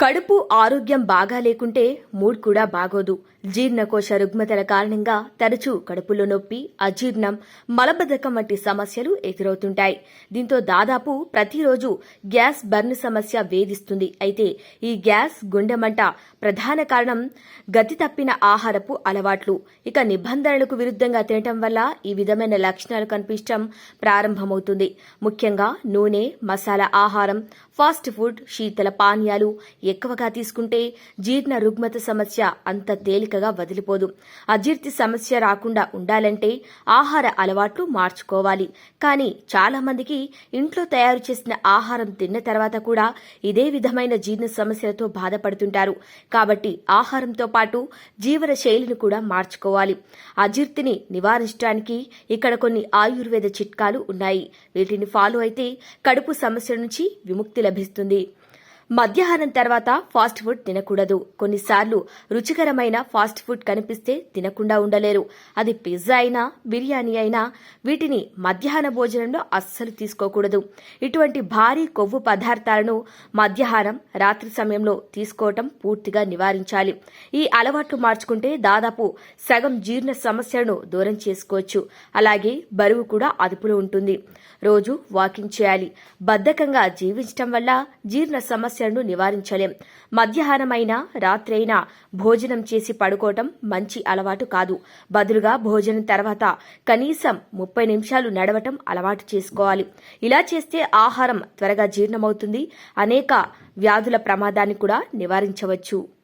కడుపు ఆరోగ్యం బాగా లేకుంటే మూడ్ కూడా బాగోదు. జీర్ణకోశ రుగ్మతల కారణంగా తరచూ కడుపులో నొప్పి, అజీర్ణం, మలబద్ధకం వంటి సమస్యలు ఎదురవుతుంటాయి. దీంతో దాదాపు ప్రతిరోజు గ్యాస్ బర్న్ సమస్య వేధిస్తుంది. అయితే ఈ గ్యాస్, గుండెమంట ప్రధాన కారణం గతి తప్పిన ఆహారపు అలవాట్లు. ఇక నిబంధనలకు విరుద్ధంగా తినటం వల్ల ఈ విధమైన లక్షణాలు కనిపించడం ప్రారంభమవుతుంది. ముఖ్యంగా నూనె, మసాలా ఆహారం, ఫాస్ట్ ఫుడ్, శీతల పానీయాలు ఎక్కువగా తీసుకుంటే జీర్ణ రుగ్మత సమస్య అంత తేలికగా వదిలిపోదు. అజీర్తి సమస్య రాకుండా ఉండాలంటే ఆహార అలవాట్లు మార్చుకోవాలి. కానీ చాలా మందికి ఇంట్లో తయారు చేసిన ఆహారం తిన్న తర్వాత కూడా ఇదే విధమైన జీర్ణ సమస్యలతో బాధపడుతుంటారు. కాబట్టి ఆహారంతో పాటు జీవన శైలిని కూడా మార్చుకోవాలి. అజీర్తిని నివారించడానికి ఇక్కడ కొన్ని ఆయుర్వేద చిట్కాలు ఉన్నాయి. వీటిని ఫాలో అయితే కడుపు సమస్య నుంచి విముక్తి లభిస్తుంది. మధ్యాహ్నం తర్వాత ఫాస్ట్ ఫుడ్ తినకూడదు. కొన్నిసార్లు రుచికరమైన ఫాస్ట్ ఫుడ్ కనిపిస్తే తినకుండా ఉండలేరు. అది పిజ్జా అయినా, బిర్యానీ అయినా వీటిని మధ్యాహ్న భోజనంలో అస్సలు తీసుకోకూడదు. ఇటువంటి భారీ కొవ్వు పదార్థాలను మధ్యాహ్నం, రాత్రి సమయంలో తీసుకోవటం పూర్తిగా నివారించాలి. ఈ అలవాట్లు మార్చుకుంటే దాదాపు సగం జీర్ణ సమస్యలను దూరం చేసుకోవచ్చు. అలాగే బరువు కూడా అదుపులో ఉంటుంది. రోజు వాకింగ్ చేయాలి. బద్ధకంగా జీవించటం వల్ల జీర్ణ సమస్యలను నివారించలేం. మధ్యాహ్నమైనా, రాత్రి అయినా భోజనం చేసి పడుకోవటం మంచి అలవాటు కాదు. బదులుగా భోజనం తర్వాత కనీసం 30 నిమిషాలు నడవటం అలవాటు చేసుకోవాలి. ఇలా చేస్తే ఆహారం త్వరగా జీర్ణమవుతుంది. అనేక వ్యాధుల ప్రమాదాన్ని కూడా నివారించవచ్చు.